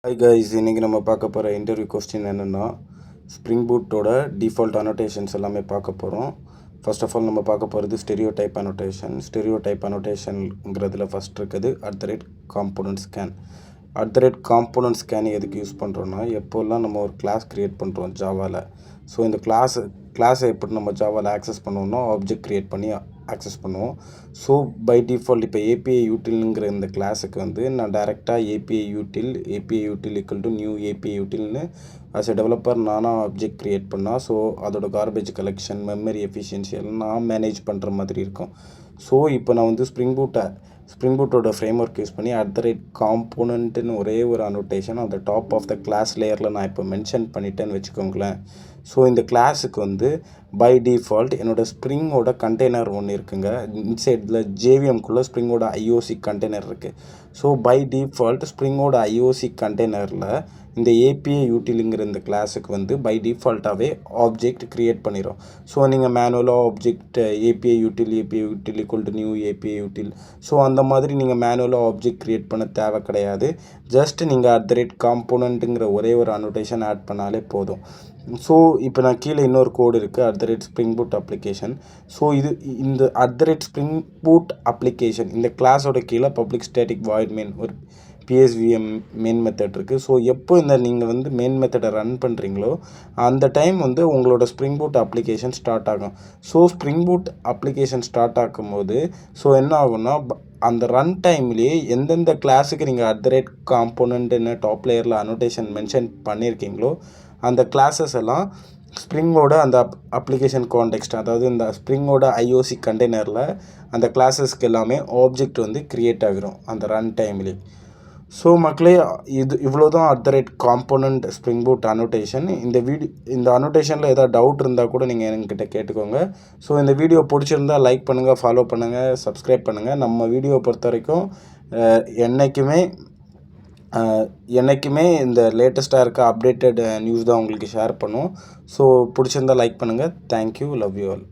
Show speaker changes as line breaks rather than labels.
Hi guys, இன்றைக்கி நம்ம பார்க்க போகிற இன்டர்வியூ கொஸ்டின் என்னென்னா ஸ்ப்ரிங் பூட்டோட டிஃபால்ட் அனோட்டேஷன்ஸ் எல்லாமே பார்க்க போகிறோம். ஃபர்ஸ்ட் ஆஃப் ஆல் நம்ம பார்க்க போகிறது stereo type annotation. Stereo type அனோட்டேஷனுங்கிறதுல ஃபஸ்ட் இருக்குது @காம்போனன்ட் ஸ்கேன். காம்போனன்ட் ஸ்கேன் எதுக்கு யூஸ் பண்ணுறோன்னா, எப்போல்லாம் நம்ம ஒரு கிளாஸ் க்ரியேட் பண்ணுறோம் ஜாவாவில். ஸோ இந்த கிளாஸை எப்படி நம்ம ஜாவாவில் ஆக்சஸ் பண்ணுவோம்னா, ஆப்ஜெக்ட் க்ரியேட் பண்ணி ஆக்சஸ் பண்ணுவோம். ஸோ பை டிஃபால்ட் இப்போ ஏபிஐ யூட்டில்ங்கிற இந்த கிளாஸுக்கு வந்து நான் டேரெக்டாக API util equal to new API யூட்டில்னு ஆஸ் எ டெவலப்பர் நானாக ஆப்ஜெக்ட் க்ரியேட் பண்ணால், ஸோ அதோட கார்பேஜ் கலெக்ஷன், மெமரி எஃபிஷியன்சி எல்லாம் நான் மேனேஜ் பண்ணுற மாதிரி இருக்கும். ஸோ இப்போ நான் வந்து ஸ்ப்ரிங் பூட்டோட ஃப்ரேம் ஒர்க் யூஸ் பண்ணி காம்போனன்ட்டுன்னு ஒரே ஒரு அனோட்டேஷன் அந்த டாப் ஆஃப் த கிளாஸ் லேயரில் நான் இப்போ மென்ஷன் பண்ணிட்டேன்னு வச்சுக்கோங்களேன். ஸோ இந்த கிளாஸுக்கு வந்து பை டிஃபால்ட் என்னோடய ஸ்ப்ரிங்கோட கண்டெய்னர் ஒன்று இருக்குங்க. இன்சைடில் ஜேவிஎம்குள்ளே ஸ்ப்ரிங்கோட ஐஓசி கண்டெய்னர் இருக்குது. ஸோ பை டிஃபால்ட் ஸ்ப்ரிங்கோட ஐஓசி கண்டெய்னரில் இந்த ஏபிஐ யூட்டிலுங்கிற இந்த கிளாஸுக்கு வந்து பை டிஃபால்ட்டாகவே ஆப்ஜெக்ட் க்ரியேட் பண்ணிடும். ஸோ நீங்கள் மேனுவலாக object API util equal to new API யூட்டில், so அந்த மாதிரி நீங்கள் மேனுவலாக ஆப்ஜெக்ட் க்ரியேட் பண்ண தேவை கிடையாது. ஜஸ்ட் நீங்கள் @காம்போனன்ட்டுங்கிற ஒரே ஒரு அனோட்டேஷன் ஆட் பண்ணாலே போதும். ஸோ இப்போ நான் கீழே இன்னொரு கோடு இருக்குது ஸ்ப்ரிங் பூட் அப்ளிகேஷன். ஸோ இந்த ஸ்ப்ரிங் பூட் அப்ளிகேஷன் இந்த கிளாஸோட கீழே பப்ளிக் ஸ்டேட்டிக் வாய்ட் மெயின் ஒரு பிஎஸ்விஎம் மெயின் மெத்தட் இருக்குது. ஸோ எப்போ நீங்கள் வந்து மெயின் மெத்தடை ரன் பண்ணுறீங்களோ அந்த டைம் வந்து உங்களோட ஸ்ப்ரிங் பூட் அப்ளிகேஷன் ஸ்டார்ட் ஆகும். So spring boot application start ஆகும்போது ஸோ என்ன ஆகும்னா, அந்த ரன் டைம்லேயே எந்தெந்த கிளாஸுக்கு நீங்கள் காம்போனன்ட்னு டாப் லேயரில் அனோட்டேஷன் மென்ஷன் பண்ணியிருக்கீங்களோ அந்த கிளாஸஸ் எல்லாம் ஸ்ப்ரிங்கோட அந்த அப்ளிகேஷன் கான்டெக்ஸ்ட், அதாவது இந்த ஸ்ப்ரிங்கோட ஐஓசி கண்டெய்னரில் அந்த கிளாஸஸ்க்கு எல்லாமே ஆப்ஜெக்ட் வந்து க்ரியேட் ஆகிரும் அந்த ரன் டைம்லேயே. ஸோ மக்களே, இவ்வளோ தான் காம்போனன்ட் ஸ்ப்ரிங் பூட் அனோட்டேஷன். இந்த அனோட்டேஷனில் ஏதாவது டவுட் இருந்தால் கூட நீங்கள் என்கிட்ட கேட்டுக்கோங்க. ஸோ இந்த வீடியோ பிடிச்சிருந்தால் லைக் பண்ணுங்கள், ஃபாலோ பண்ணுங்கள், சப்ஸ்கிரைப் பண்ணுங்கள். நம்ம வீடியோவை பொறுத்த வரைக்கும் என்றைக்குமே இந்த லேட்டஸ்ட்டாக இருக்க அப்டேட்டட் நியூஸ் தான் உங்களுக்கு ஷேர் பண்ணுவோம். ஸோ பிடிச்சிருந்தால் லைக் பண்ணுங்கள். Thank you, love you all.